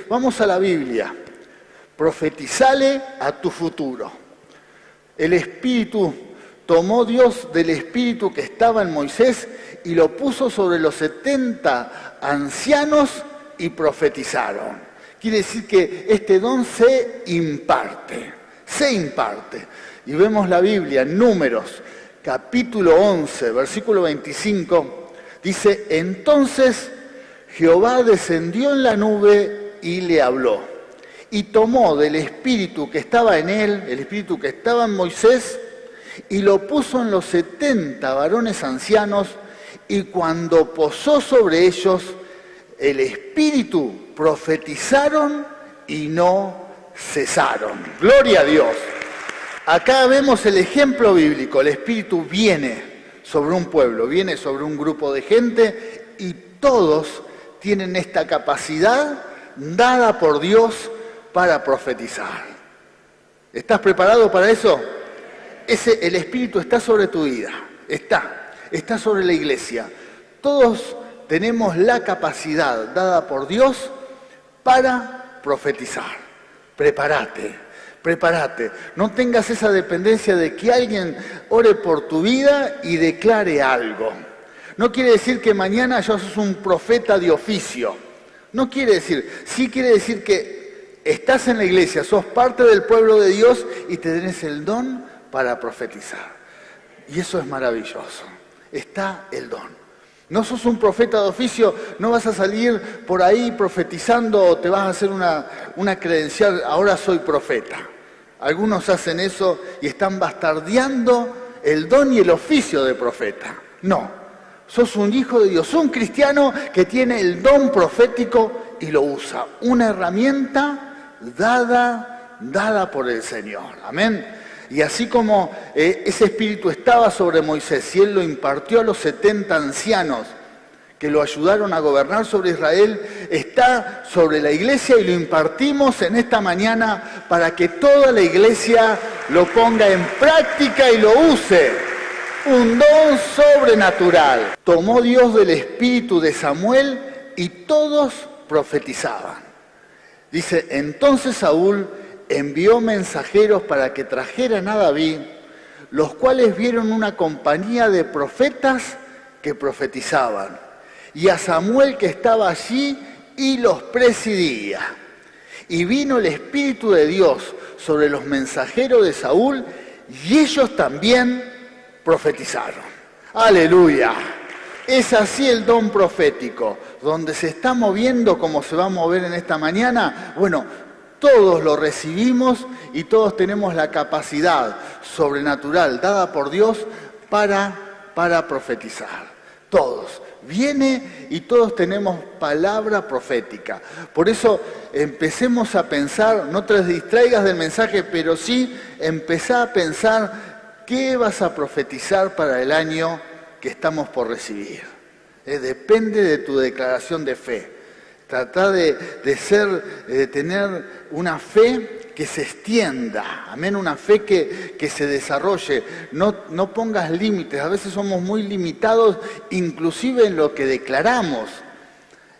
vamos a la Biblia, profetizale a tu futuro. El Espíritu, tomó Dios del Espíritu que estaba en Moisés y lo puso sobre los 70 ancianos y profetizaron. Quiere decir que este don se imparte. Y vemos la Biblia en Números, capítulo 11, versículo 25, dice, entonces Jehová descendió en la nube y le habló, y tomó del espíritu que estaba en él, el espíritu que estaba en Moisés, y lo puso en los 70 varones ancianos, y cuando posó sobre ellos el espíritu, profetizaron y no cesaron. Gloria a Dios. Acá vemos el ejemplo bíblico. El Espíritu viene sobre un pueblo, viene sobre un grupo de gente y todos tienen esta capacidad dada por Dios para profetizar. ¿Estás preparado para eso? El Espíritu está sobre tu vida, está sobre la iglesia. Todos tenemos la capacidad dada por Dios para profetizar. Prepárate. No tengas esa dependencia de que alguien ore por tu vida y declare algo. No quiere decir que mañana ya sos un profeta de oficio. No quiere decir, sí quiere decir que estás en la iglesia, sos parte del pueblo de Dios y tenés el don para profetizar. Y eso es maravilloso. Está el don. No sos un profeta de oficio, no vas a salir por ahí profetizando o te vas a hacer una credencial, ahora soy profeta. Algunos hacen eso y están bastardeando el don y el oficio de profeta. No, sos un hijo de Dios, un cristiano que tiene el don profético y lo usa. Una herramienta dada por el Señor. Amén. Y así como ese espíritu estaba sobre Moisés y él lo impartió a los 70 ancianos que lo ayudaron a gobernar sobre Israel, está sobre la iglesia y lo impartimos en esta mañana para que toda la iglesia lo ponga en práctica y lo use. Un don sobrenatural. Tomó Dios del espíritu de Samuel y todos profetizaban. Dice, entonces Saúl envió mensajeros para que trajeran a David, los cuales vieron una compañía de profetas que profetizaban, y a Samuel que estaba allí y los presidía. Y vino el Espíritu de Dios sobre los mensajeros de Saúl, y ellos también profetizaron. ¡Aleluya! Es así el don profético, donde se está moviendo como se va a mover en esta mañana. Bueno, todos lo recibimos y todos tenemos la capacidad sobrenatural dada por Dios para profetizar. Todos. Viene y todos tenemos palabra profética. Por eso empecemos a pensar, no te distraigas del mensaje, pero sí empezá a pensar qué vas a profetizar para el año que estamos por recibir. Depende de tu declaración de fe. Trata de tener una fe que se extienda, amén, una fe que se desarrolle. No pongas límites, a veces somos muy limitados, inclusive en lo que declaramos.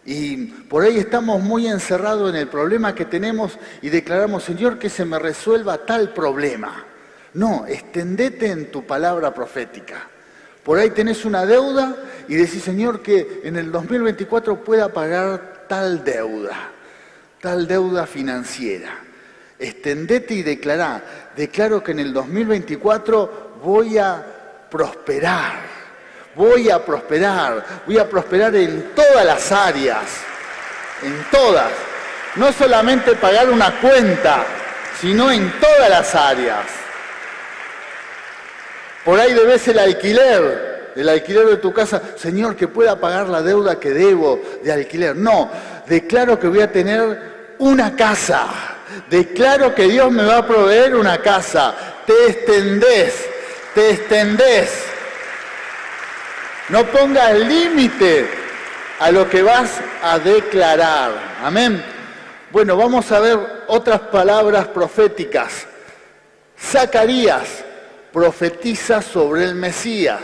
Y por ahí estamos muy encerrados en el problema que tenemos y declaramos, Señor, que se me resuelva tal problema. No, extendete en tu palabra profética. Por ahí tenés una deuda y decís, Señor, que en el 2024 pueda pagar tal deuda financiera. Extendete y declará. Declaro que en el 2024 voy a prosperar en todas las áreas, en todas. No solamente pagar una cuenta, sino en todas las áreas. Por ahí debes el alquiler de tu casa. Señor, que pueda pagar la deuda que debo de alquiler. No, declaro que voy a tener una casa. Declaro que Dios me va a proveer una casa. Te extendés. No pongas límite a lo que vas a declarar. Amén. Bueno, vamos a ver otras palabras proféticas. Zacarías profetiza sobre el Mesías.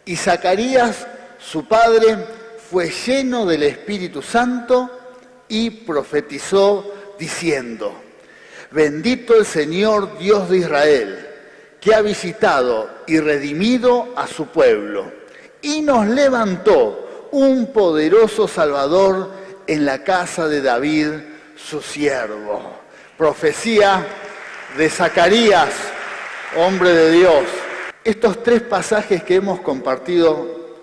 Y Zacarías, su padre, fue lleno del Espíritu Santo y profetizó diciendo: bendito el Señor Dios de Israel, que ha visitado y redimido a su pueblo, y nos levantó un poderoso Salvador en la casa de David, su siervo. Profecía de Zacarías, hombre de Dios. Estos 3 pasajes que hemos compartido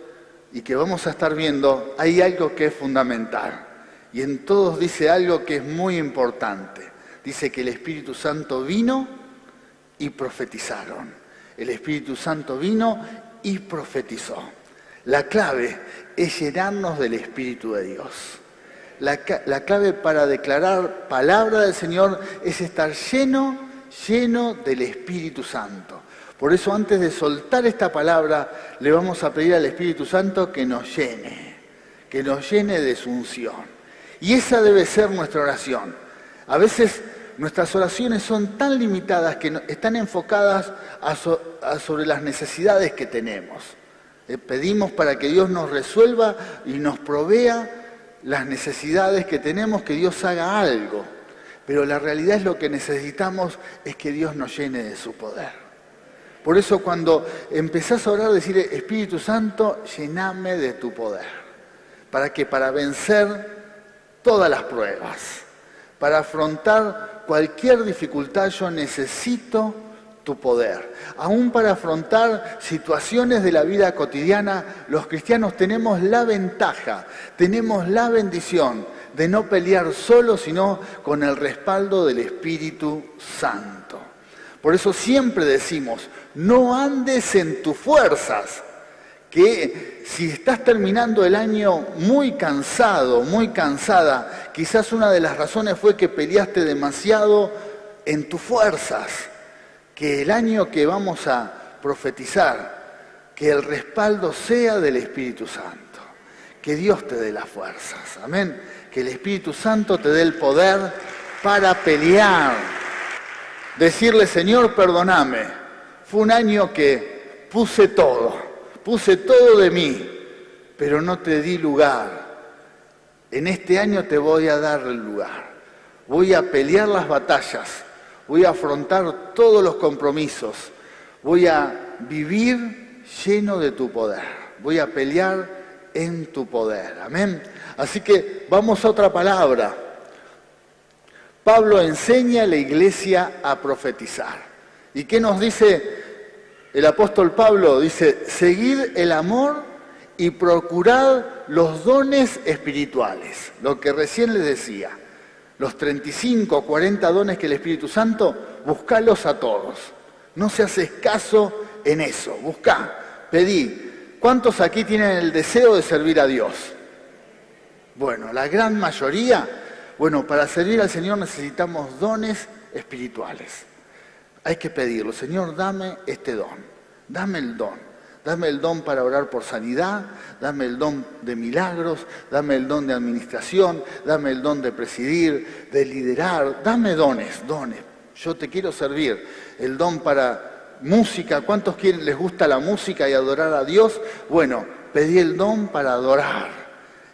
y que vamos a estar viendo, hay algo que es fundamental. Y en todos dice algo que es muy importante. Dice que el Espíritu Santo vino y profetizaron. El Espíritu Santo vino y profetizó. La clave es llenarnos del Espíritu de Dios. La clave para declarar palabra del Señor es estar lleno del Espíritu Santo. Por eso antes de soltar esta palabra le vamos a pedir al Espíritu Santo que nos llene de su unción. Y esa debe ser nuestra oración. A veces nuestras oraciones son tan limitadas que están enfocadas sobre las necesidades que tenemos. Pedimos para que Dios nos resuelva y nos provea las necesidades que tenemos, que Dios haga algo. Pero la realidad es lo que necesitamos es que Dios nos llene de su poder. Por eso cuando empezás a orar, decir: Espíritu Santo, llename de tu poder. ¿Para qué? Para vencer todas las pruebas. Para afrontar cualquier dificultad yo necesito tu poder. Aún para afrontar situaciones de la vida cotidiana, los cristianos tenemos la ventaja, tenemos la bendición de no pelear solo, sino con el respaldo del Espíritu Santo. Por eso siempre decimos: no andes en tus fuerzas, que si estás terminando el año muy cansado, muy cansada, quizás una de las razones fue que peleaste demasiado en tus fuerzas. Que el año que vamos a profetizar, que el respaldo sea del Espíritu Santo. Que Dios te dé las fuerzas, amén. Que el Espíritu Santo te dé el poder para pelear. Decirle: Señor, perdóname. Fue un año que puse todo de mí, pero no te di lugar. En este año te voy a dar el lugar. Voy a pelear las batallas. Voy a afrontar todos los compromisos. Voy a vivir lleno de tu poder. Voy a pelear en tu poder. Amén. Así que vamos a otra palabra. Pablo enseña a la iglesia a profetizar. ¿Y qué nos dice el apóstol Pablo? Dice: seguid el amor y procurad los dones espirituales. Lo que recién les decía. Los 35 o 40 dones que el Espíritu Santo, buscalos a todos. No seas escaso en eso. Buscá, pedí. ¿Cuántos aquí tienen el deseo de servir a Dios? Bueno, la gran mayoría. Bueno, para servir al Señor necesitamos dones espirituales. Hay que pedirlo. Señor, dame este don. Dame el don. Dame el don para orar por sanidad, dame el don de milagros, dame el don de administración, dame el don de presidir, de liderar, dame dones. Yo te quiero servir. El don para música, ¿cuántos les gusta la música y adorar a Dios? Bueno, pedí el don para adorar.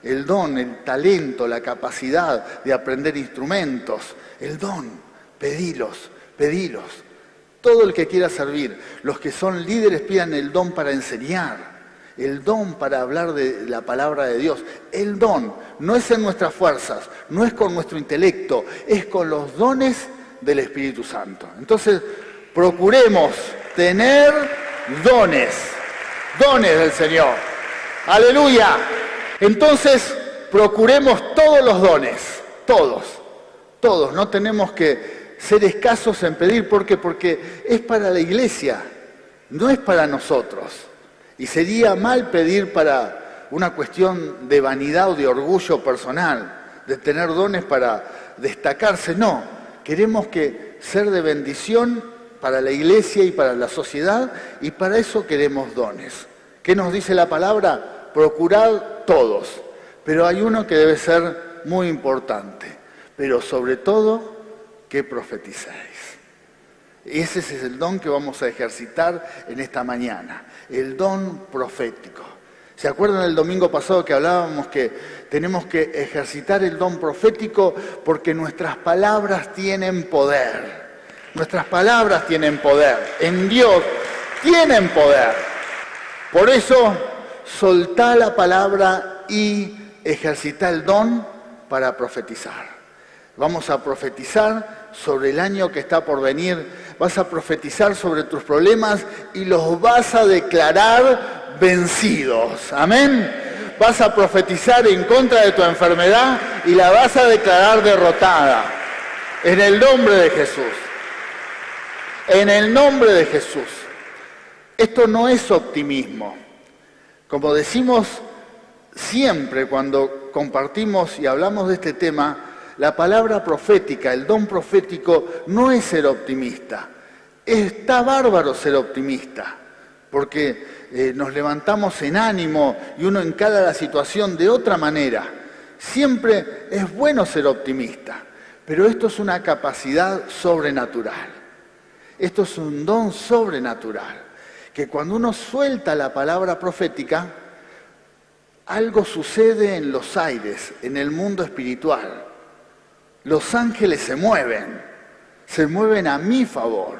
El don, el talento, la capacidad de aprender instrumentos, el don, pedílos. Todo el que quiera servir, los que son líderes pidan el don para enseñar, el don para hablar de la palabra de Dios. El don no es en nuestras fuerzas, no es con nuestro intelecto, es con los dones del Espíritu Santo. Entonces, procuremos tener dones del Señor. ¡Aleluya! Entonces, procuremos todos los dones, todos. No tenemos que ser escasos en pedir. ¿Por qué? Porque es para la iglesia, no es para nosotros. Y sería mal pedir para una cuestión de vanidad o de orgullo personal, de tener dones para destacarse. No, queremos ser de bendición para la iglesia y para la sociedad, y para eso queremos dones. ¿Qué nos dice la palabra? Procurad todos. Pero hay uno que debe ser muy importante. Pero sobre todo, que profeticéis. Ese es el don que vamos a ejercitar en esta mañana, el don profético. ¿Se acuerdan el domingo pasado que hablábamos que tenemos que ejercitar el don profético porque nuestras palabras tienen poder? Nuestras palabras tienen poder. En Dios tienen poder. Por eso, soltá la palabra y ejercitá el don para profetizar. Vamos a profetizar sobre el año que está por venir. Vas a profetizar sobre tus problemas y los vas a declarar vencidos. Amén. Vas a profetizar en contra de tu enfermedad y la vas a declarar derrotada. En el nombre de Jesús. En el nombre de Jesús. Esto no es optimismo. Como decimos siempre cuando compartimos y hablamos de este tema, la palabra profética, el don profético, no es ser optimista. Está bárbaro ser optimista, porque nos levantamos en ánimo y uno encara la situación de otra manera. Siempre es bueno ser optimista, pero esto es una capacidad sobrenatural. Esto es un don sobrenatural, que cuando uno suelta la palabra profética, algo sucede en los aires, en el mundo espiritual. Los ángeles se mueven a mi favor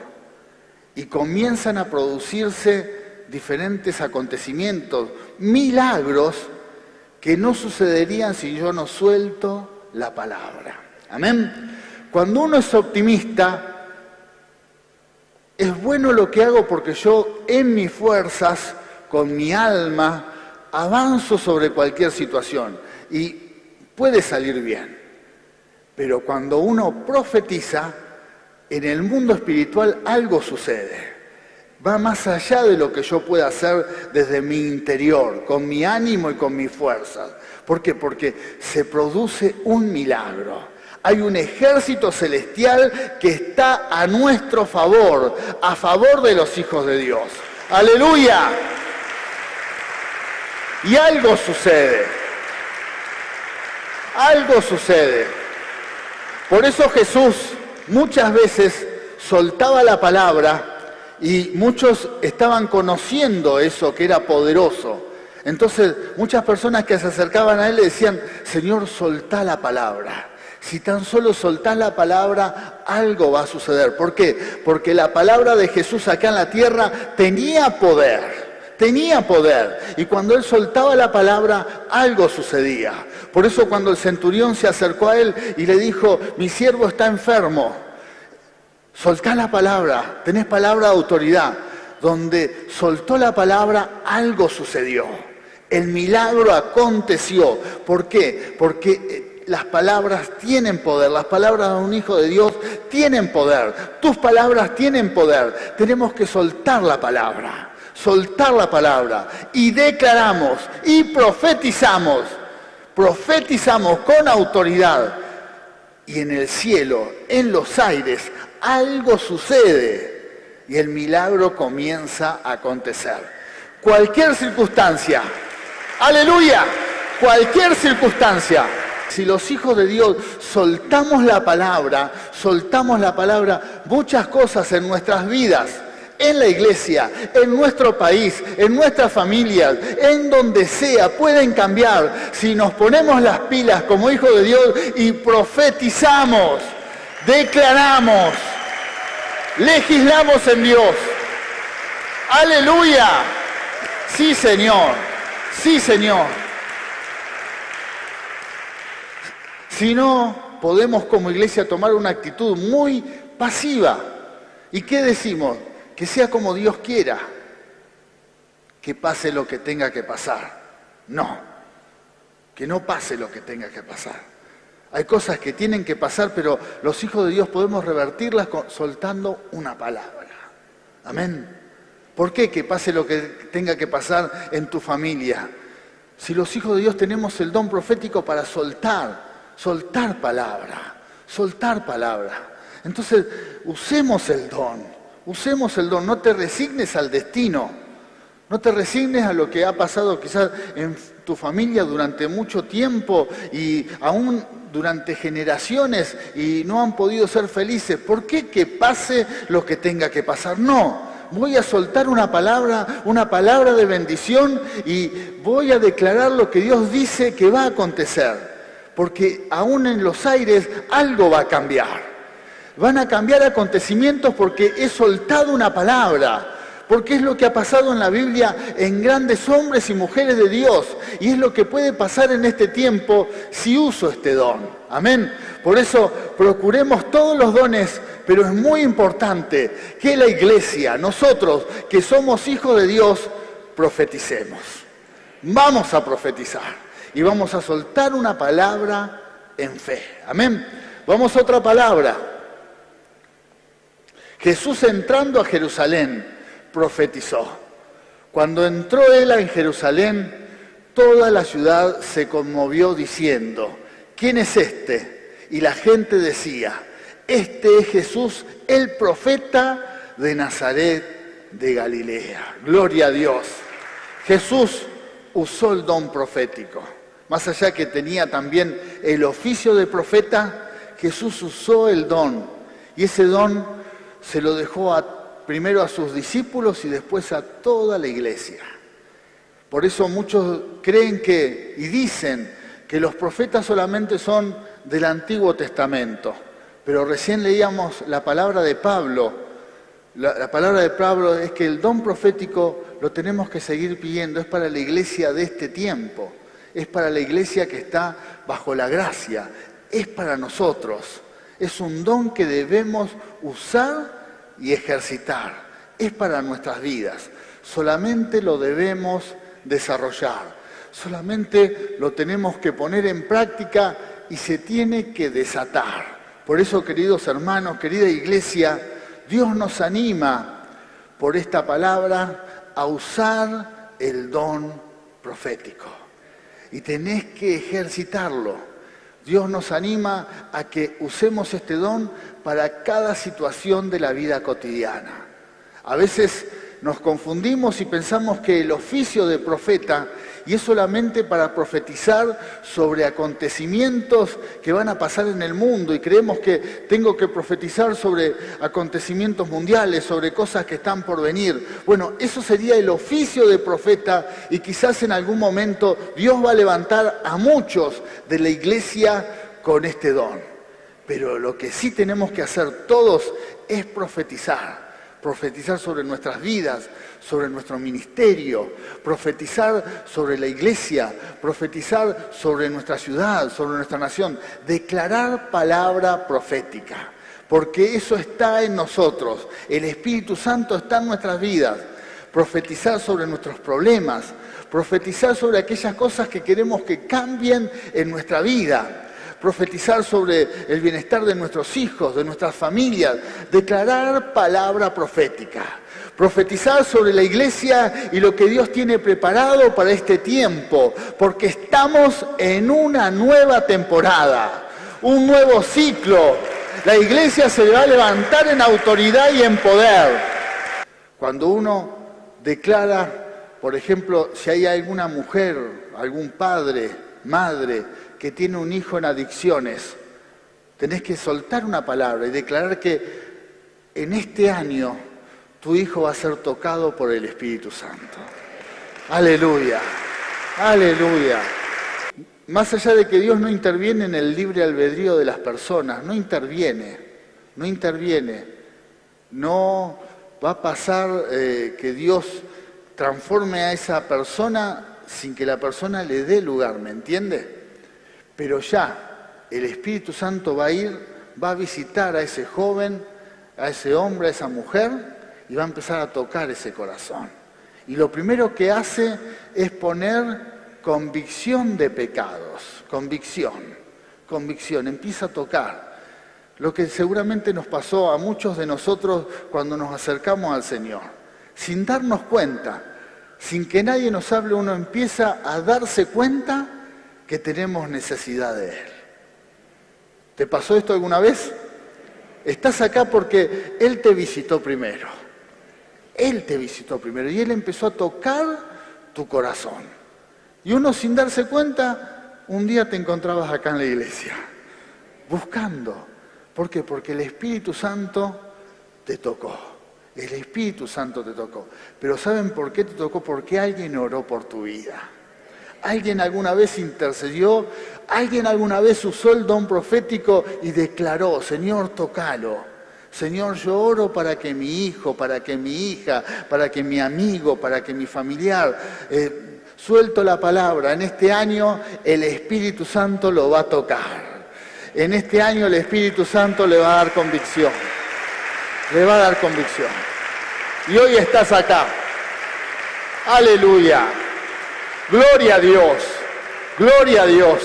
y comienzan a producirse diferentes acontecimientos, milagros que no sucederían si yo no suelto la palabra. Amén. Cuando uno es optimista, es bueno lo que hago porque yo en mis fuerzas, con mi alma, avanzo sobre cualquier situación y puede salir bien. Pero cuando uno profetiza, en el mundo espiritual algo sucede. Va más allá de lo que yo pueda hacer desde mi interior, con mi ánimo y con mis fuerzas. ¿Por qué? Porque se produce un milagro. Hay un ejército celestial que está a nuestro favor, a favor de los hijos de Dios. ¡Aleluya! Y algo sucede. Algo sucede. Por eso Jesús muchas veces soltaba la palabra y muchos estaban conociendo eso que era poderoso. Entonces muchas personas que se acercaban a él le decían, Señor, soltá la palabra. Si tan solo soltás la palabra, algo va a suceder. ¿Por qué? Porque la palabra de Jesús acá en la tierra tenía poder. Tenía poder. Y cuando él soltaba la palabra, algo sucedía. Por eso cuando el centurión se acercó a él y le dijo, mi siervo está enfermo, soltá la palabra, tenés palabra de autoridad. Donde soltó la palabra, algo sucedió. El milagro aconteció. ¿Por qué? Porque las palabras tienen poder. Las palabras de un hijo de Dios tienen poder. Tus palabras tienen poder. Tenemos que soltar la palabra. Soltar la palabra y declaramos y profetizamos con autoridad y en el cielo, en los aires, algo sucede y el milagro comienza a acontecer. Cualquier circunstancia, aleluya, cualquier circunstancia. Si los hijos de Dios soltamos la palabra, muchas cosas en nuestras vidas, en la iglesia, en nuestro país, en nuestras familias, en donde sea, pueden cambiar si nos ponemos las pilas como hijos de Dios y profetizamos, declaramos, legislamos en Dios. ¡Aleluya! Sí, Señor. Sí, Señor. Si no, podemos como iglesia tomar una actitud muy pasiva. ¿Y qué decimos? Que sea como Dios quiera, que pase lo que tenga que pasar. No, que no pase lo que tenga que pasar. Hay cosas que tienen que pasar, pero los hijos de Dios podemos revertirlas soltando una palabra. Amén. ¿Por qué que pase lo que tenga que pasar en tu familia? Si los hijos de Dios tenemos el don profético para soltar palabra. Entonces, usemos el don. Usemos el don, no te resignes al destino, no te resignes a lo que ha pasado quizás en tu familia durante mucho tiempo y aún durante generaciones y no han podido ser felices. ¿Por qué que pase lo que tenga que pasar? No, voy a soltar una palabra de bendición y voy a declarar lo que Dios dice que va a acontecer. Porque aún en los aires algo va a cambiar. Van a cambiar acontecimientos porque he soltado una palabra. Porque es lo que ha pasado en la Biblia en grandes hombres y mujeres de Dios. Y es lo que puede pasar en este tiempo si uso este don. Amén. Por eso procuremos todos los dones, pero es muy importante que la iglesia, nosotros que somos hijos de Dios, profeticemos. Vamos a profetizar y vamos a soltar una palabra en fe. Amén. Vamos a otra palabra. Jesús entrando a Jerusalén profetizó. Cuando entró él en Jerusalén, toda la ciudad se conmovió diciendo, ¿quién es este? Y la gente decía, este es Jesús, el profeta de Nazaret de Galilea. Gloria a Dios. Jesús usó el don profético. Más allá que tenía también el oficio de profeta, Jesús usó el don. Y ese don se lo dejó primero a sus discípulos y después a toda la iglesia. Por eso muchos creen y dicen que los profetas solamente son del Antiguo Testamento. Pero recién leíamos la palabra de Pablo. La palabra de Pablo es que el don profético lo tenemos que seguir pidiendo. Es para la iglesia de este tiempo. Es para la iglesia que está bajo la gracia. Es para nosotros. Es un don que debemos usar y ejercitar. Es para nuestras vidas. Solamente lo debemos desarrollar. Solamente lo tenemos que poner en práctica y se tiene que desatar. Por eso, queridos hermanos, querida iglesia, Dios nos anima por esta palabra a usar el don profético. Y tenés que ejercitarlo. Dios nos anima a que usemos este don para cada situación de la vida cotidiana. A veces nos confundimos y pensamos que el oficio de profeta y es solamente para profetizar sobre acontecimientos que van a pasar en el mundo y creemos que tengo que profetizar sobre acontecimientos mundiales, sobre cosas que están por venir. Bueno, eso sería el oficio de profeta y quizás en algún momento Dios va a levantar a muchos de la iglesia con este don. Pero lo que sí tenemos que hacer todos es profetizar sobre nuestras vidas, sobre nuestro ministerio, profetizar sobre la iglesia, profetizar sobre nuestra ciudad, sobre nuestra nación, declarar palabra profética, porque eso está en nosotros, el Espíritu Santo está en nuestras vidas, profetizar sobre nuestros problemas, profetizar sobre aquellas cosas que queremos que cambien en nuestra vida, profetizar sobre el bienestar de nuestros hijos, de nuestras familias, declarar palabra profética, profetizar sobre la iglesia y lo que Dios tiene preparado para este tiempo, porque estamos en una nueva temporada, un nuevo ciclo. La iglesia se va a levantar en autoridad y en poder. Cuando uno declara, por ejemplo, si hay alguna mujer, algún padre, madre, que tiene un hijo en adicciones, tenés que soltar una palabra y declarar que en este año tu hijo va a ser tocado por el Espíritu Santo. Aleluya, aleluya. Más allá de que Dios no interviene en el libre albedrío de las personas, no interviene. No va a pasar que Dios transforme a esa persona sin que la persona le dé lugar, ¿me entiende? Pero ya el Espíritu Santo va a visitar a ese joven, a ese hombre, a esa mujer, y va a empezar a tocar ese corazón. Y lo primero que hace es poner convicción de pecados, convicción, empieza a tocar. Lo que seguramente nos pasó a muchos de nosotros cuando nos acercamos al Señor. Sin darnos cuenta, sin que nadie nos hable, uno empieza a darse cuenta que tenemos necesidad de Él. ¿Te pasó esto alguna vez? Estás acá porque Él te visitó primero. Él te visitó primero y Él empezó a tocar tu corazón. Y uno sin darse cuenta, un día te encontrabas acá en la iglesia, buscando. ¿Por qué? Porque el Espíritu Santo te tocó. El Espíritu Santo te tocó. Pero ¿saben por qué te tocó? Porque alguien oró por tu vida. Alguien alguna vez intercedió, alguien alguna vez usó el don profético y declaró, Señor, tócalo. Señor, yo oro para que mi hijo, para que mi hija, para que mi amigo, para que mi familiar, suelto la palabra. En este año el Espíritu Santo lo va a tocar. En este año el Espíritu Santo le va a dar convicción. Le va a dar convicción. Y hoy estás acá. Aleluya. Gloria a Dios. Gloria a Dios.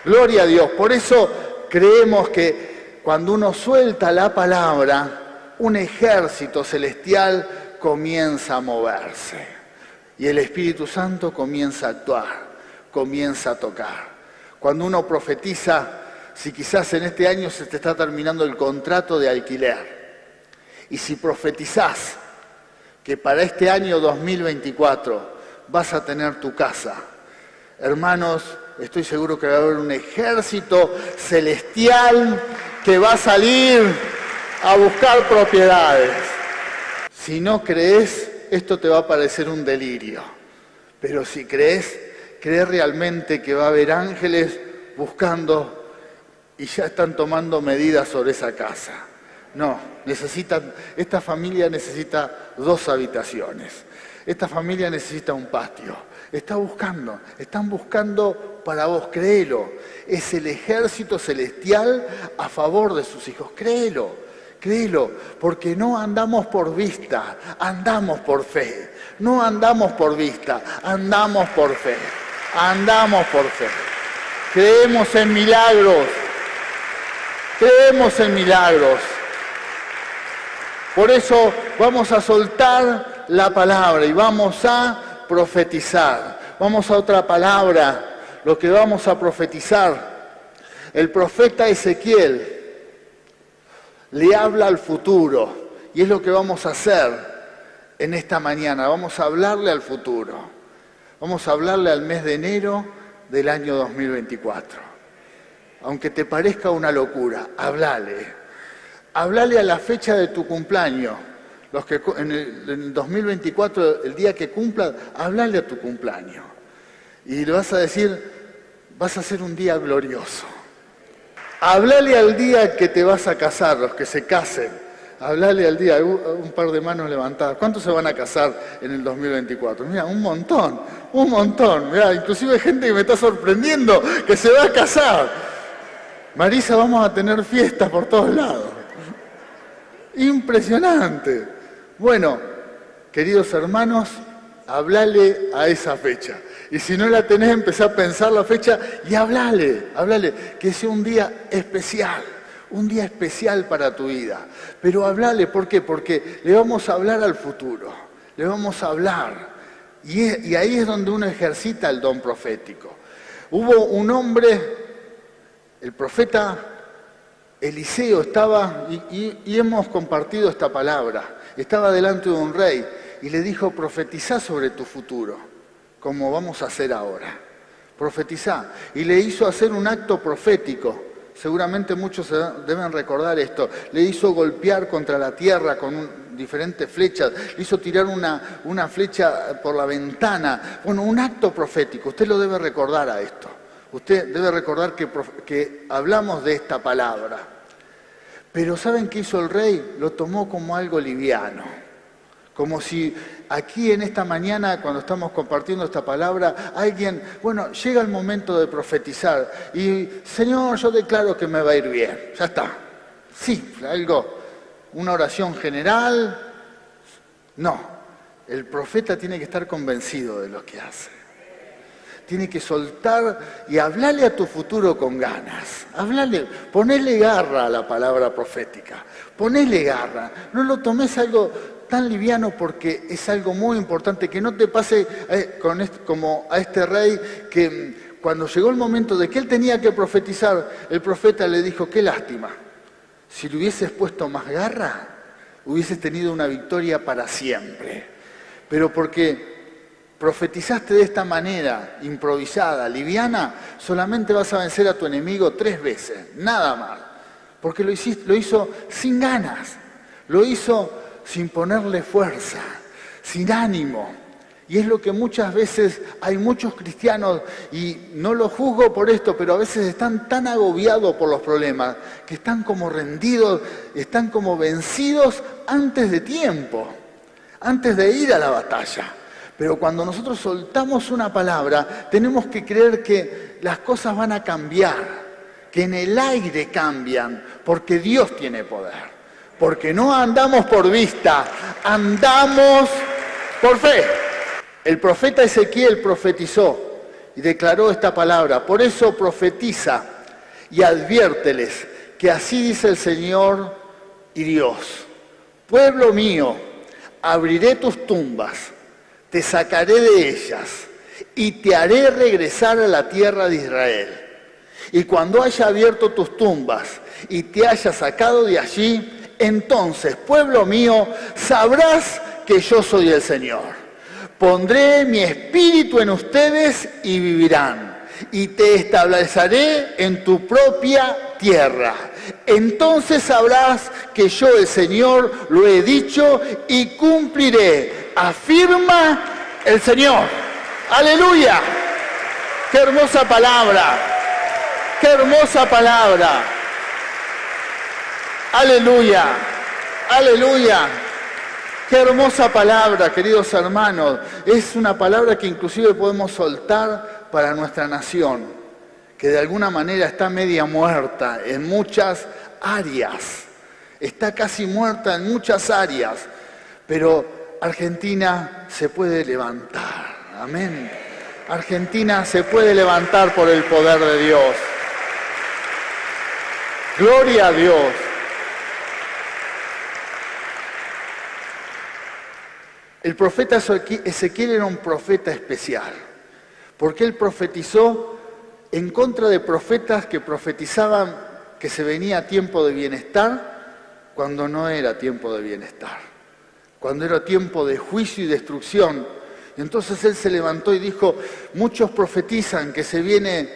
Gloria a Dios. Por eso creemos que cuando uno suelta la palabra, un ejército celestial comienza a moverse. Y el Espíritu Santo comienza a actuar, comienza a tocar. Cuando uno profetiza, si quizás en este año se te está terminando el contrato de alquiler, y si profetizás que para este año 2024 vas a tener tu casa, hermanos, estoy seguro que va a haber un ejército celestial que va a salir a buscar propiedades. Si no crees, esto te va a parecer un delirio. Pero si crees realmente que va a haber ángeles buscando y ya están tomando medidas sobre esa casa. No, esta familia necesita 2 habitaciones. Esta familia necesita un patio. Están buscando para vos, créelo. Es el ejército celestial a favor de sus hijos, créelo, porque no andamos por vista, andamos por fe. No andamos por vista, andamos por fe. Andamos por fe. Creemos en milagros. Creemos en milagros. Por eso vamos a soltar la palabra y vamos a profetizar. Vamos a otra palabra, lo que vamos a profetizar. El profeta Ezequiel le habla al futuro y es lo que vamos a hacer en esta mañana. Vamos a hablarle al futuro. Vamos a hablarle al mes de enero del año 2024. Aunque te parezca una locura, háblale. Háblale a la fecha de tu cumpleaños. Los que en el 2024, el día que cumplas, háblale a tu cumpleaños. Y le vas a decir, vas a ser un día glorioso. Háblale al día que te vas a casar, los que se casen. Háblale al día, un par de manos levantadas. ¿Cuántos se van a casar en el 2024? Mira, un montón. Mira, inclusive hay gente que me está sorprendiendo que se va a casar. Marisa, vamos a tener fiestas por todos lados. Impresionante. Bueno, queridos hermanos, hablale a esa fecha. Y si no la tenés, empezá a pensar la fecha y háblale, que sea un día especial para tu vida. Pero háblale, ¿por qué? Porque le vamos a hablar al futuro, le vamos a hablar. Y ahí es donde uno ejercita el don profético. Hubo un hombre, el profeta Eliseo estaba, y hemos compartido esta palabra, estaba delante de un rey y le dijo, profetizá sobre tu futuro, como vamos a hacer ahora. Profetizá. Y le hizo hacer un acto profético. Seguramente muchos deben recordar esto. Le hizo golpear contra la tierra con diferentes flechas. Le hizo tirar una flecha por la ventana. Bueno, un acto profético. Usted lo debe recordar a esto. Usted debe recordar que hablamos de esta palabra. Pero ¿saben qué hizo el rey? Lo tomó como algo liviano. Como si aquí en esta mañana, cuando estamos compartiendo esta palabra, alguien, llega el momento de profetizar. Y, Señor, yo declaro que me va a ir bien. Ya está. Sí, una oración general. No, el profeta tiene que estar convencido de lo que hace. Tiene que soltar y hablarle a tu futuro con ganas. Ponele garra a la palabra profética. Ponele garra. No lo tomes algo tan liviano porque es algo muy importante. Que no te pase como a este rey que cuando llegó el momento de que él tenía que profetizar, el profeta le dijo, qué lástima. Si le hubieses puesto más garra, hubieses tenido una victoria para siempre. Pero porque profetizaste de esta manera, improvisada, liviana, solamente vas a vencer a tu enemigo 3 veces, nada más. Porque lo hizo sin ganas, lo hizo sin ponerle fuerza, sin ánimo. Y es lo que muchas veces hay muchos cristianos, y no los juzgo por esto, pero a veces están tan agobiados por los problemas, que están como rendidos, están como vencidos antes de tiempo, antes de ir a la batalla. Pero cuando nosotros soltamos una palabra, tenemos que creer que las cosas van a cambiar, que en el aire cambian, porque Dios tiene poder. Porque no andamos por vista, andamos por fe. El profeta Ezequiel profetizó y declaró esta palabra. Por eso profetiza y adviérteles que así dice el Señor y Dios. Pueblo mío, abriré tus tumbas, te sacaré de ellas y te haré regresar a la tierra de Israel. Y cuando haya abierto tus tumbas y te haya sacado de allí, entonces, pueblo mío, sabrás que yo soy el Señor. Pondré mi espíritu en ustedes y vivirán, y te estableceré en tu propia tierra. Entonces sabrás que yo, el Señor, lo he dicho y cumpliré, afirma el Señor. ¡Aleluya! ¡Qué hermosa palabra! ¡Qué hermosa palabra! ¡Aleluya! ¡Aleluya! Qué hermosa palabra, queridos hermanos. Es una palabra que inclusive podemos soltar para nuestra nación, que de alguna manera está media muerta en muchas áreas. Está casi muerta en muchas áreas, pero Argentina se puede levantar. Amén. Argentina se puede levantar por el poder de Dios. Gloria a Dios. El profeta Ezequiel era un profeta especial, porque él profetizó en contra de profetas que profetizaban que se venía tiempo de bienestar cuando no era tiempo de bienestar, cuando era tiempo de juicio y destrucción. Y entonces él se levantó y dijo, muchos profetizan que se viene,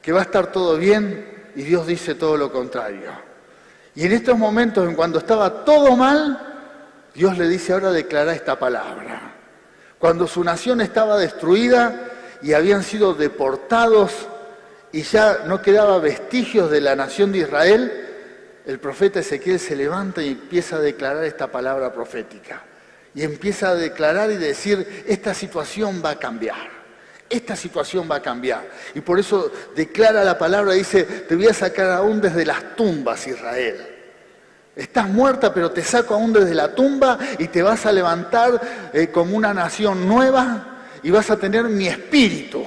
que va a estar todo bien, y Dios dice todo lo contrario. Y en estos momentos, en cuando estaba todo mal, Dios le dice, ahora declara esta palabra. Cuando su nación estaba destruida y habían sido deportados y ya no quedaba vestigios de la nación de Israel, el profeta Ezequiel se levanta y empieza a declarar esta palabra profética. Y empieza a declarar y decir, esta situación va a cambiar. Esta situación va a cambiar. Y por eso declara la palabra, dice, te voy a sacar aún desde las tumbas, Israel. Estás muerta, pero te saco aún desde la tumba y te vas a levantar como una nación nueva y vas a tener mi espíritu.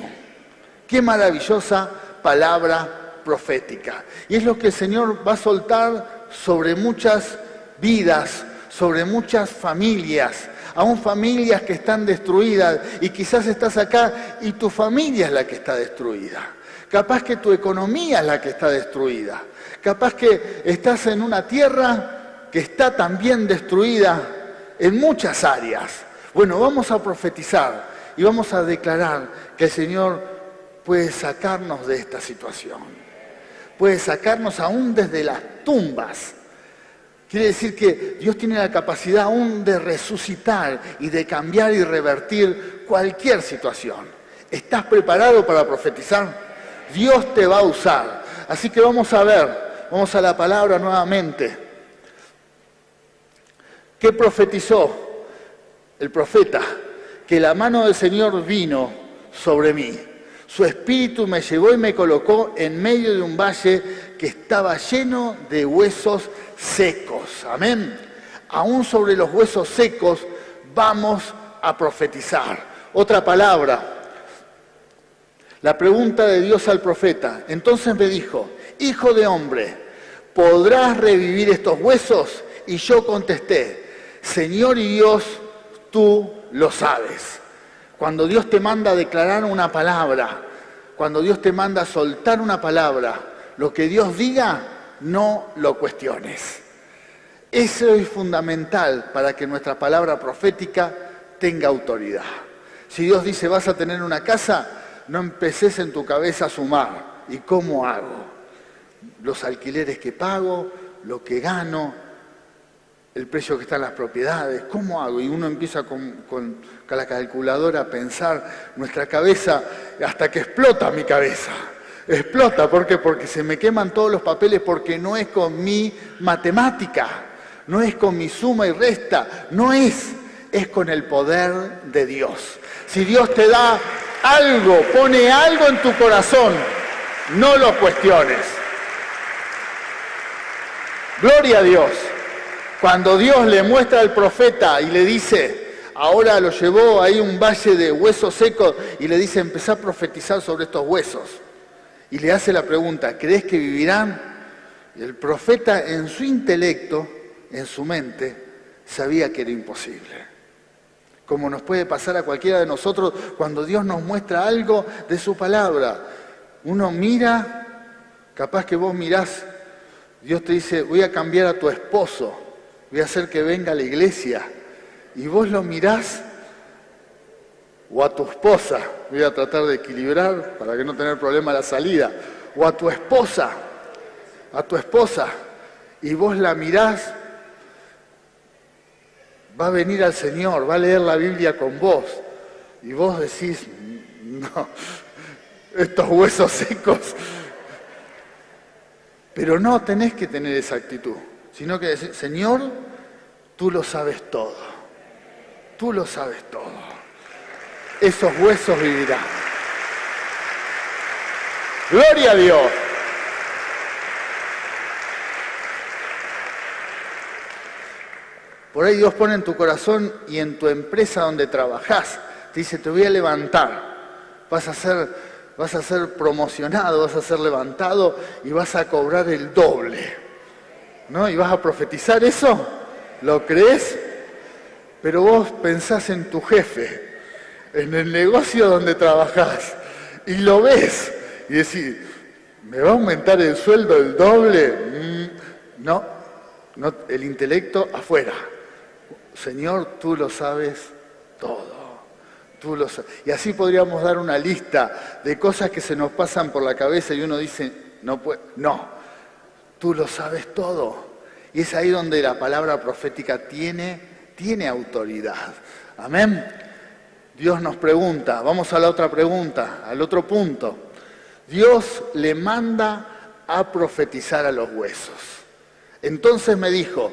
Qué maravillosa palabra profética. Y es lo que el Señor va a soltar sobre muchas vidas, sobre muchas familias, aún familias que están destruidas, y quizás estás acá y tu familia es la que está destruida. Capaz que tu economía es la que está destruida. Capaz que estás en una tierra que está también destruida en muchas áreas. Bueno, vamos a profetizar y vamos a declarar que el Señor puede sacarnos de esta situación. Puede sacarnos aún desde las tumbas. Quiere decir que Dios tiene la capacidad aún de resucitar y de cambiar y revertir cualquier situación. ¿Estás preparado para profetizar? Dios te va a usar. Así que vamos a ver. Vamos a la palabra nuevamente. ¿Qué profetizó el profeta? Que la mano del Señor vino sobre mí. Su espíritu me llevó y me colocó en medio de un valle que estaba lleno de huesos secos. Amén. Aún sobre los huesos secos vamos a profetizar. Otra palabra. La pregunta de Dios al profeta. Entonces me dijo, hijo de hombre, ¿podrás revivir estos huesos? Y yo contesté, Señor y Dios, tú lo sabes. Cuando Dios te manda a declarar una palabra, cuando Dios te manda a soltar una palabra, lo que Dios diga, no lo cuestiones. Eso es fundamental para que nuestra palabra profética tenga autoridad. Si Dios dice, vas a tener una casa, no empeces en tu cabeza a sumar. ¿Y cómo hago? Los alquileres que pago, lo que gano. el precio que está en las propiedades, ¿cómo hago? Y uno empieza con la calculadora a pensar, nuestra cabeza, hasta que explota mi cabeza. Explota, ¿por qué? Porque se me queman todos los papeles, porque no es con mi matemática, no es con mi suma y resta, no es con el poder de Dios. Si Dios te da algo, pone algo en tu corazón, no lo cuestiones. Gloria a Dios. Cuando Dios le muestra al profeta y le dice, ahora lo llevó ahí a un valle de huesos secos y le dice, empezá a profetizar sobre estos huesos. Y le hace la pregunta, ¿crees que vivirán? Y el profeta en su intelecto, en su mente, sabía que era imposible. Como nos puede pasar a cualquiera de nosotros cuando Dios nos muestra algo de su palabra. Uno mira, capaz que vos mirás, Dios te dice, voy a cambiar a tu esposo, voy a hacer que venga a la iglesia. Y vos lo mirás, o a tu esposa, voy a tratar de equilibrar para que no tener problema a la salida, o a tu esposa, y vos la mirás, va a venir al Señor, va a leer la Biblia con vos, y vos decís, no, estos huesos secos. Pero no tenés que tener esa actitud, sino que decir, Señor, tú lo sabes todo, tú lo sabes todo. Esos huesos vivirán. ¡Gloria a Dios! Por ahí Dios pone en tu corazón y en tu empresa donde trabajás, te dice, te voy a levantar, vas a ser promocionado, vas a ser levantado y vas a cobrar el doble, ¿no? ¿Y vas a profetizar eso? ¿Lo crees? Pero vos pensás en tu jefe, en el negocio donde trabajás, y lo ves, y decís, ¿me va a aumentar el sueldo el doble? No, el intelecto afuera. Señor, tú lo sabes todo. Tú lo sabes. Y así podríamos dar una lista de cosas que se nos pasan por la cabeza y uno dice, no, tú lo sabes todo. Y es ahí donde la palabra profética tiene autoridad. Amén. Dios nos pregunta, vamos a la otra pregunta, al otro punto. Dios le manda a profetizar a los huesos. Entonces me dijo,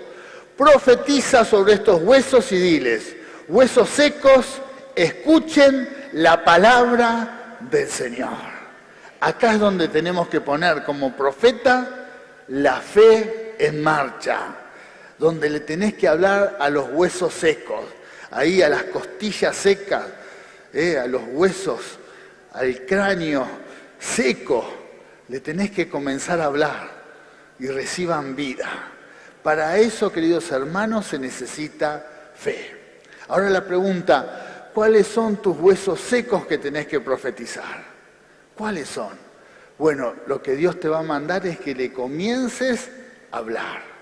profetiza sobre estos huesos y diles, huesos secos, escuchen la palabra del Señor. Acá es donde tenemos que poner como profeta la fe en marcha, donde le tenés que hablar a los huesos secos, ahí a las costillas secas, a los huesos, al cráneo seco, le tenés que comenzar a hablar y reciban vida. Para eso, queridos hermanos, se necesita fe. Ahora la pregunta, ¿cuáles son tus huesos secos que tenés que profetizar? ¿Cuáles son? Bueno, lo que Dios te va a mandar es que le comiences a hablar.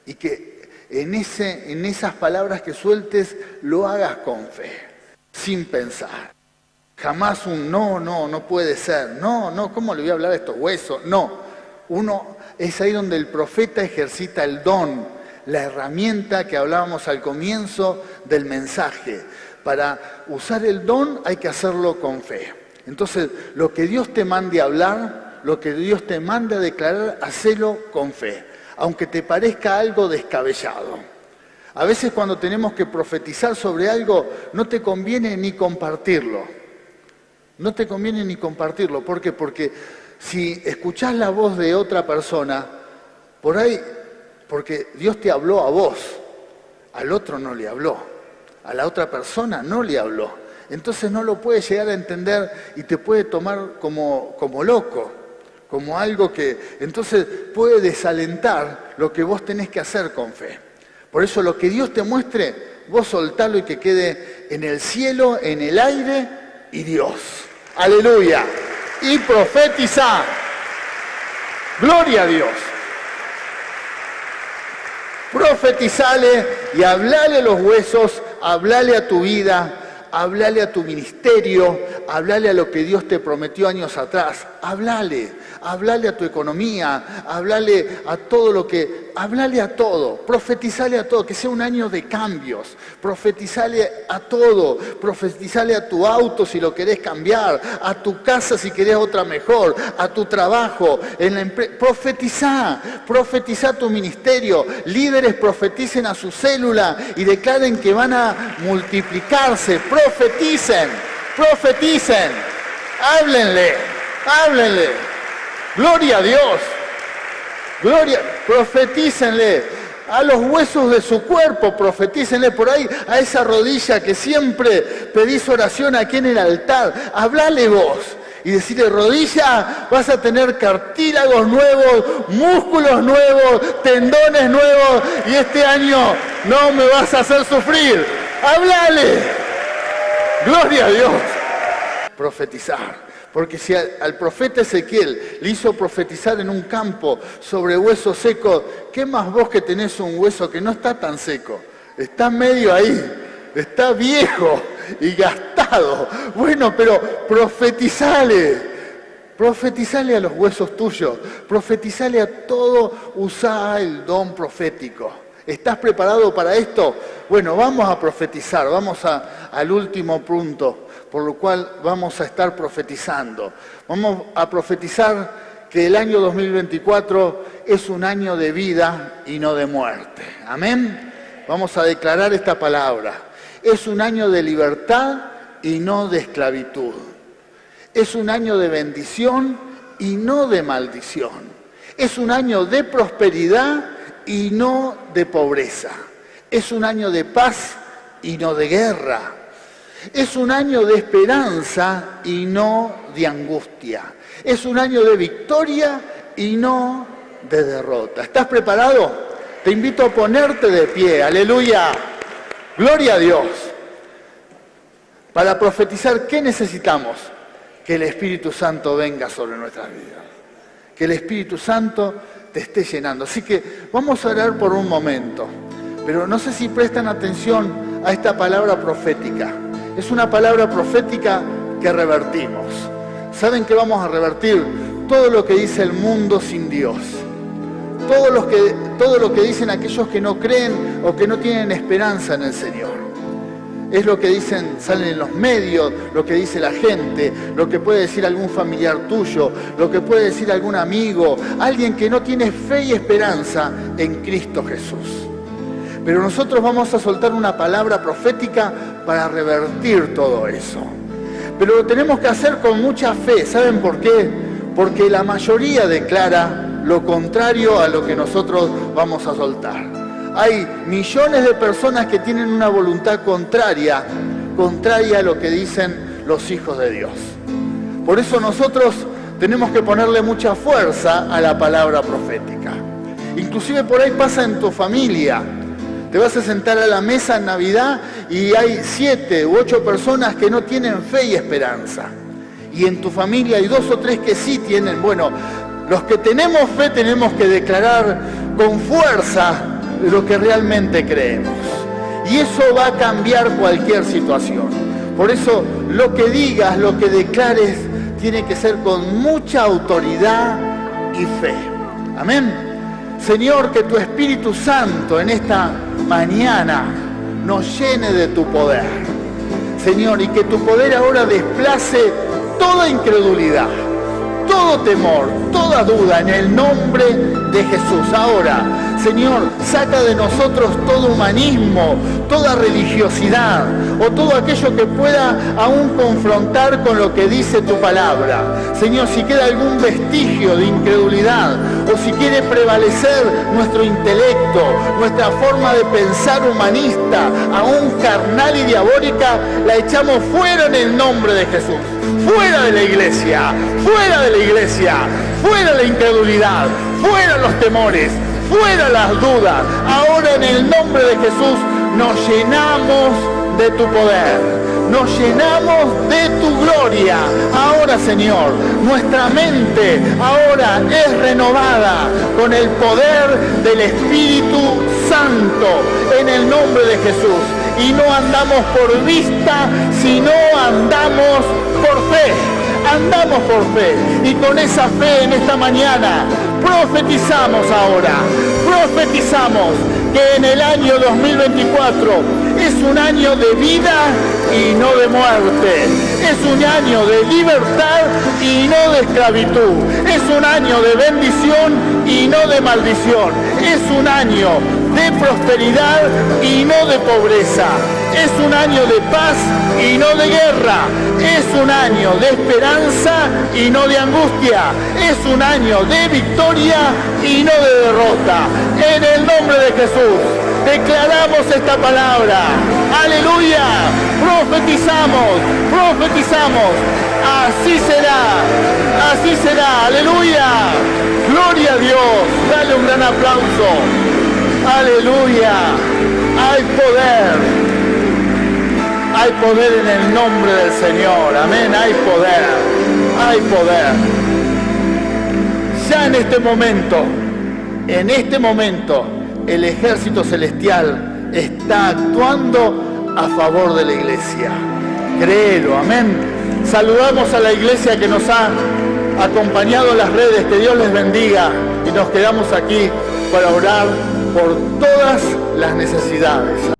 Y que en esas palabras que sueltes lo hagas con fe, sin pensar. Jamás un no puede ser. No, ¿cómo le voy a hablar a estos huesos? No. Es ahí donde el profeta ejercita el don, la herramienta que hablábamos al comienzo del mensaje. Para usar el don hay que hacerlo con fe. Entonces, lo que Dios te mande a hablar, lo que Dios te mande a declarar, hacelo con fe, aunque te parezca algo descabellado. A veces cuando tenemos que profetizar sobre algo, no te conviene ni compartirlo. No te conviene ni compartirlo. ¿Por qué? Porque si escuchás la voz de otra persona, por ahí, porque Dios te habló a vos, al otro no le habló, a la otra persona no le habló. Entonces no lo puedes llegar a entender y te puede tomar como loco, como algo que entonces puede desalentar lo que vos tenés que hacer con fe. Por eso lo que Dios te muestre, vos soltalo y que quede en el cielo, en el aire y Dios. ¡Aleluya! Y profetiza. ¡Gloria a Dios! Profetizale y hablale a los huesos, hablale a tu vida, hablale a tu ministerio, hablale a lo que Dios te prometió años atrás. Hablale a tu economía, hablale a todo, profetizale a todo, que sea un año de cambios, profetizale a todo, profetizale a tu auto si lo querés cambiar, a tu casa si querés otra mejor, a tu trabajo, en la empresa, profetiza tu ministerio, líderes profeticen a su célula y declaren que van a multiplicarse, profeticen, háblenle. Gloria a Dios. Profetícenle a los huesos de su cuerpo, profetícenle por ahí a esa rodilla que siempre pedís oración aquí en el altar. Hablale vos y decirle: rodilla, vas a tener cartílagos nuevos, músculos nuevos, tendones nuevos y este año no me vas a hacer sufrir. Hablale. Gloria a Dios. Profetizar. Porque si al profeta Ezequiel le hizo profetizar en un campo sobre huesos secos, ¿qué más vos que tenés un hueso que no está tan seco? Está medio ahí, está viejo y gastado. Bueno, pero profetizale a los huesos tuyos, profetizale a todo, usá el don profético. ¿Estás preparado para esto? Bueno, vamos a profetizar, vamos al último punto, por lo cual vamos a estar profetizando. Vamos a profetizar que el año 2024 es un año de vida y no de muerte. Amén. Vamos a declarar esta palabra. Es un año de libertad y no de esclavitud. Es un año de bendición y no de maldición. Es un año de prosperidad y no de pobreza. Es un año de paz y no de guerra. Es un año de esperanza y no de angustia. Es un año de victoria y no de derrota. ¿Estás preparado? Te invito a ponerte de pie. Aleluya. Gloria a Dios. Para profetizar, ¿qué necesitamos? Que el Espíritu Santo venga sobre nuestras vidas. Que el Espíritu Santo te esté llenando. Así que vamos a orar por un momento. Pero no sé si prestan atención a esta palabra profética. Es una palabra profética que revertimos. ¿Saben que vamos a revertir? Todo lo que dice el mundo sin Dios. Todo lo que dicen aquellos que no creen o que no tienen esperanza en el Señor. Es lo que dicen, salen en los medios, lo que dice la gente, lo que puede decir algún familiar tuyo, lo que puede decir algún amigo, alguien que no tiene fe y esperanza en Cristo Jesús. Pero nosotros vamos a soltar una palabra profética para revertir todo eso. Pero lo tenemos que hacer con mucha fe. ¿Saben por qué? Porque la mayoría declara lo contrario a lo que nosotros vamos a soltar. Hay millones de personas que tienen una voluntad contraria a lo que dicen los hijos de Dios. Por eso nosotros tenemos que ponerle mucha fuerza a la palabra profética. Inclusive por ahí pasa en tu familia. Te vas a sentar a la mesa en Navidad y hay 7 u 8 personas que no tienen fe y esperanza. Y en tu familia hay 2 o 3 que sí tienen. Bueno, los que tenemos fe tenemos que declarar con fuerza lo que realmente creemos. Y eso va a cambiar cualquier situación. Por eso lo que digas, lo que declares, tiene que ser con mucha autoridad y fe. Amén. Señor, que tu Espíritu Santo en esta mañana nos llene de tu poder. Señor, y que tu poder ahora desplace toda incredulidad, todo temor, toda duda en el nombre de Jesús. Ahora, Señor, saca de nosotros todo humanismo, toda religiosidad o todo aquello que pueda aún confrontar con lo que dice tu palabra. Señor, si queda algún vestigio de incredulidad o si quiere prevalecer nuestro intelecto, nuestra forma de pensar humanista, aún carnal y diabólica, la echamos fuera en el nombre de Jesús. Fuera de la iglesia, fuera de la iglesia, fuera la incredulidad, fuera los temores, fuera las dudas. Ahora en el nombre de Jesús nos llenamos de tu poder, nos llenamos de tu gloria. Ahora, Señor, nuestra mente ahora es renovada con el poder del Espíritu Santo en el nombre de Jesús. Y no andamos por vista, sino andamos por fe, andamos por fe. Y con esa fe en esta mañana profetizamos ahora, profetizamos que en el año 2024 es un año de vida y no de muerte. Es un año de libertad y no de esclavitud. Es un año de bendición y no de maldición. Es un año de prosperidad y no de pobreza. Es un año de paz y no de guerra. Es un año de esperanza y no de angustia. Es un año de victoria y no de derrota. En el nombre de Jesús declaramos esta palabra. Aleluya. Profetizamos, profetizamos. Así será, así será. Aleluya. Gloria a Dios. Dale un gran aplauso. Aleluya. Hay poder. Hay poder en el nombre del Señor. Amén. Hay poder. Hay poder. Ya en este momento, el ejército celestial está actuando a favor de la iglesia. Créelo. Amén. Saludamos a la iglesia que nos ha acompañado en las redes. Que Dios les bendiga. Y nos quedamos aquí para orar por todas las necesidades.